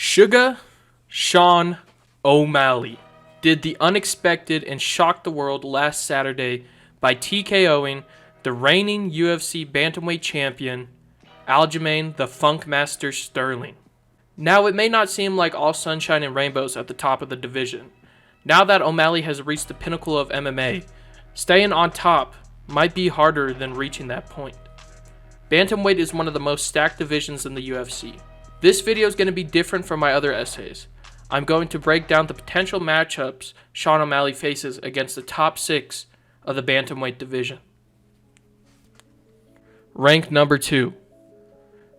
Suga Sean O'Malley did the unexpected and shocked the world last Saturday by TKOing the reigning UFC bantamweight champion, Aljamain the Funkmaster Sterling. Now, it may not seem like all sunshine and rainbows at the top of the division. Now that O'Malley has reached the pinnacle of MMA, staying on top might be harder than reaching that point. Bantamweight is one of the most stacked divisions in the UFC. This video is going to be different from my other essays. I'm going to break down the potential matchups Sean O'Malley faces against the top 6 of the bantamweight division. Rank number 2.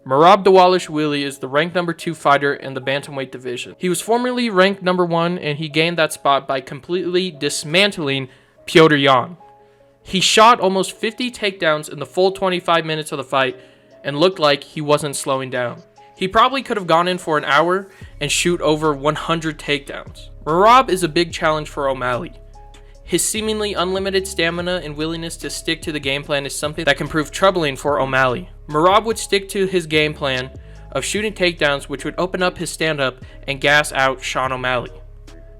Merab Dvalishvili is the ranked number 2 fighter in the bantamweight division. He was formerly ranked number 1, and he gained that spot by completely dismantling Petr Yan. He shot almost 50 takedowns in the full 25 minutes of the fight and looked like he wasn't slowing down. He probably could have gone in for an hour and shoot over 100 takedowns. Merab is a big challenge for O'Malley. His seemingly unlimited stamina and willingness to stick to the game plan is something that can prove troubling for O'Malley. Merab would stick to his game plan of shooting takedowns, which would open up his stand-up and gas out Sean O'Malley.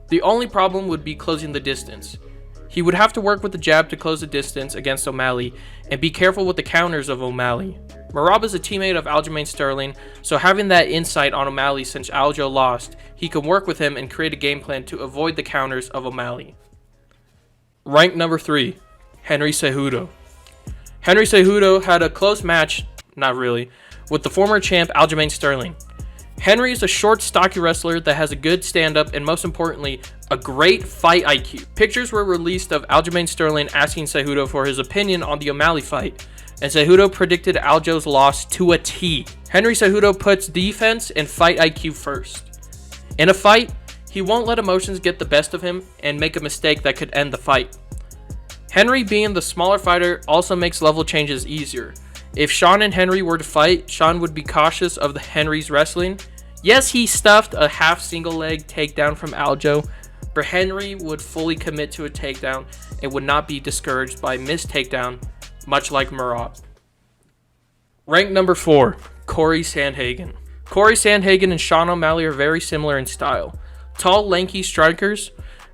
The only problem would be closing the distance. He would have to work with the jab to close the distance against O'Malley and be careful with the counters of O'Malley. Merab is a teammate of Aljamain Sterling, so having that insight on O'Malley since Aljo lost, he can work with him and create a game plan to avoid the counters of O'Malley. Rank number 3, Henry Cejudo. Henry Cejudo had a close match, not really, with the former champ Aljamain Sterling. Henry is a short, stocky wrestler that has a good stand-up and, most importantly, a great fight IQ. Pictures were released of Aljamain Sterling asking Cejudo for his opinion on the O'Malley fight, and Cejudo predicted Aljo's loss to a T. Henry Cejudo puts defense and fight IQ first. In a fight, he won't let emotions get the best of him and make a mistake that could end the fight. Henry, being the smaller fighter, also makes level changes easier. If Sean and Henry were to fight, Sean would be cautious of the Henry's wrestling. Yes, he stuffed a half single leg takedown from Aljo, but Henry would fully commit to a takedown and would not be discouraged by a missed takedown, much like Merab. Rank number 4, Cory Sandhagen. Cory Sandhagen and Sean O'Malley are very similar in style. Tall, lanky strikers.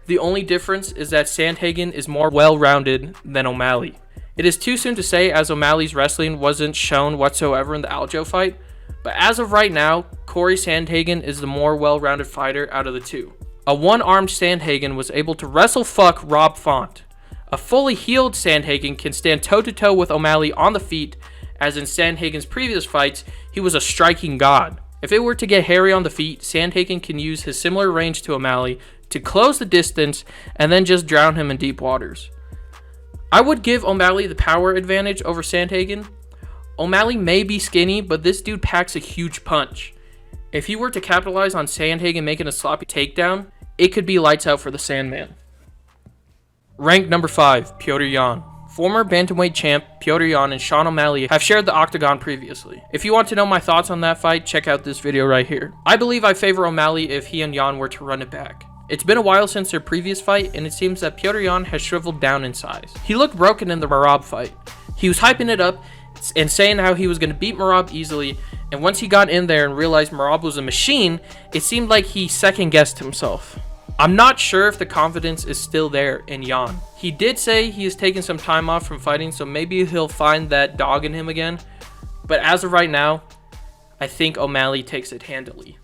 The only difference is that Sandhagen is more well-rounded than O'Malley. It is too soon to say, as O'Malley's wrestling wasn't shown whatsoever in the Aljo fight, but as of right now, Cory Sandhagen is the more well-rounded fighter out of the two. A one-armed Sandhagen was able to wrestle fuck Rob Font. A fully healed Sandhagen can stand toe-to-toe with O'Malley on the feet, as in Sandhagen's previous fights, he was a striking god. If it were to get hairy on the feet, Sandhagen can use his similar range to O'Malley to close the distance and then just drown him in deep waters. I would give O'Malley the power advantage over Sandhagen. O'Malley may be skinny, but this dude packs a huge punch. If he were to capitalize on Sandhagen making a sloppy takedown, it could be lights out for the Sandman. Rank number 5, Petr Yan. Former bantamweight champ Petr Yan and Sean O'Malley have shared the octagon previously. If you want to know my thoughts on that fight, check out this video right here. I believe I favor O'Malley if he and Yan were to run it back. It's been a while since their previous fight, and it seems that Petr Yan has shriveled down in size. He looked broken in the Merab fight. He was hyping it up and saying how he was going to beat Merab easily, and once he got in there and realized Merab was a machine, it seemed like he second-guessed himself. I'm not sure if the confidence is still there in Yan. He did say he has taken some time off from fighting, so maybe he'll find that dog in him again, but as of right now, I think O'Malley takes it handily.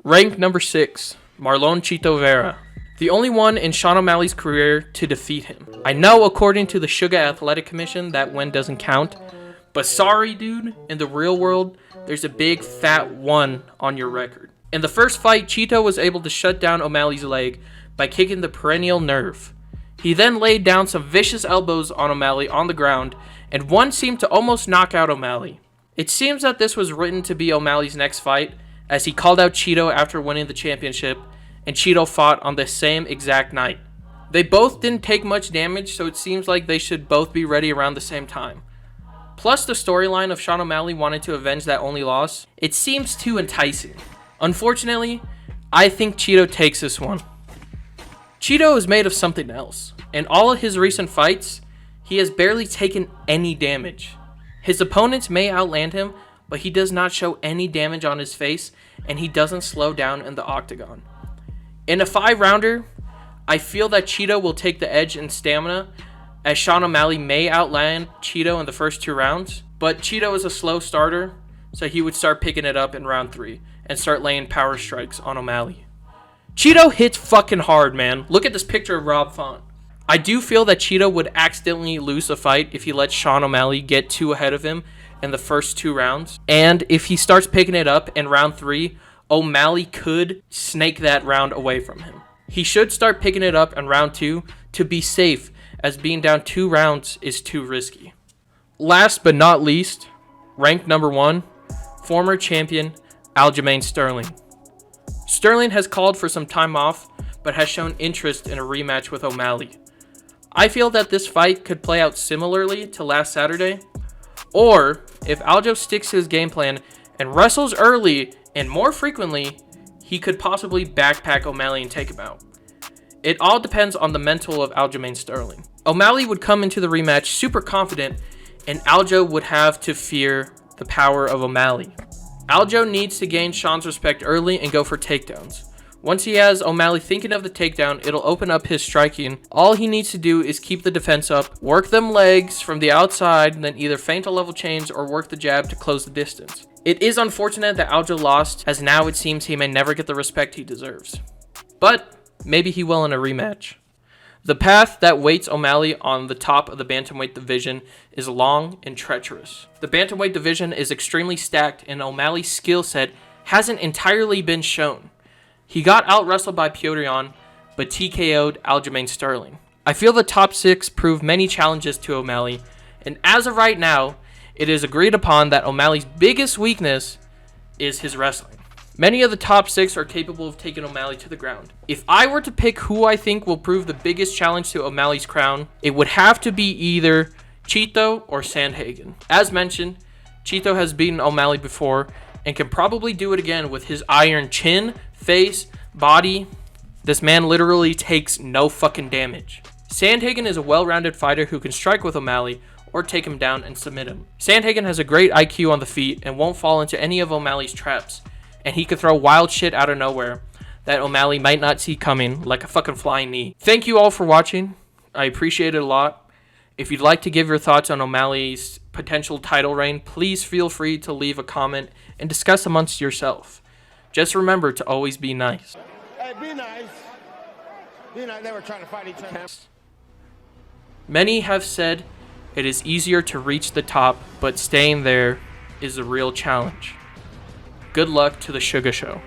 Rank number 6, Marlon Vera. The only one in Sean O'Malley's career to defeat him. I know according to the Suga Athletic Commission that win doesn't count, but sorry dude, in the real world, there's a big fat 1 on your record. In the first fight, Cheeto was able to shut down O'Malley's leg by kicking the perennial nerve. He then laid down some vicious elbows on O'Malley on the ground, and one seemed to almost knock out O'Malley. It seems that this was written to be O'Malley's next fight, as he called out Cheeto after winning the championship, and Cheeto fought on the same exact night. They both didn't take much damage, so it seems like they should both be ready around the same time. Plus the storyline of Sean O'Malley wanting to avenge that only loss, it seems too enticing. Unfortunately, I think Cheeto takes this one. Cheeto is made of something else. In all of his recent fights, he has barely taken any damage. His opponents may outland him, but he does not show any damage on his face, and he doesn't slow down in the octagon. In a 5-rounder, I feel that Cheeto will take the edge in stamina, as Sean O'Malley may outland Cheeto in the first 2 rounds, but Cheeto is a slow starter, so he would start picking it up in round 3 and start laying power strikes on O'Malley. Cheeto hits fucking hard, man. Look at this picture of Rob Font. I do feel that Cheeto would accidentally lose the fight if he lets Sean O'Malley get too ahead of him in the first 2 rounds. And if he starts picking it up in round 3, O'Malley could snake that round away from him. He should start picking it up in round 2 to be safe, as being down 2 rounds is too risky. Last but not least, ranked number 1, former champion Aljamain Sterling. Sterling has called for some time off, but has shown interest in a rematch with O'Malley. I feel that this fight could play out similarly to last Saturday, or if Aljo sticks to his game plan and wrestles early and more frequently, he could possibly backpack O'Malley and take him out. It all depends on the mental of Aljamain Sterling. O'Malley would come into the rematch super confident, and Aljo would have to fear the power of O'Malley. Aljo needs to gain Sean's respect early and go for takedowns. Once he has O'Malley thinking of the takedown, it'll open up his striking. All he needs to do is keep the defense up, work them legs from the outside, then either feint a level change or work the jab to close the distance. It is unfortunate that Aljo lost, as now it seems he may never get the respect he deserves. But maybe he will in a rematch. The path that waits O'Malley on the top of the bantamweight division is long and treacherous. The bantamweight division is extremely stacked, and O'Malley's skill set hasn't entirely been shown. He got out-wrestled by Petr Yan, but TKO'd Aljamain Sterling. I feel the top 6 prove many challenges to O'Malley, and as of right now, it is agreed upon that O'Malley's biggest weakness is his wrestling. Many of the top 6 are capable of taking O'Malley to the ground. If I were to pick who I think will prove the biggest challenge to O'Malley's crown, it would have to be either Cheeto or Sandhagen. As mentioned, Cheeto has beaten O'Malley before and can probably do it again with his iron chin, face, body. This man literally takes no fucking damage. Sandhagen is a well-rounded fighter who can strike with O'Malley or take him down and submit him. Sandhagen has a great IQ on the feet and won't fall into any of O'Malley's traps, and he could throw wild shit out of nowhere that O'Malley might not see coming, like a fucking flying knee. Thank you all for watching. I appreciate it a lot. If you'd like to give your thoughts on O'Malley's potential title reign, please feel free to leave a comment and discuss amongst yourself. Just remember to always be nice. Hey, be nice. Be nice. They were trying to fight each other. Many have said it is easier to reach the top, but staying there is a real challenge. Good luck to the Suga Show.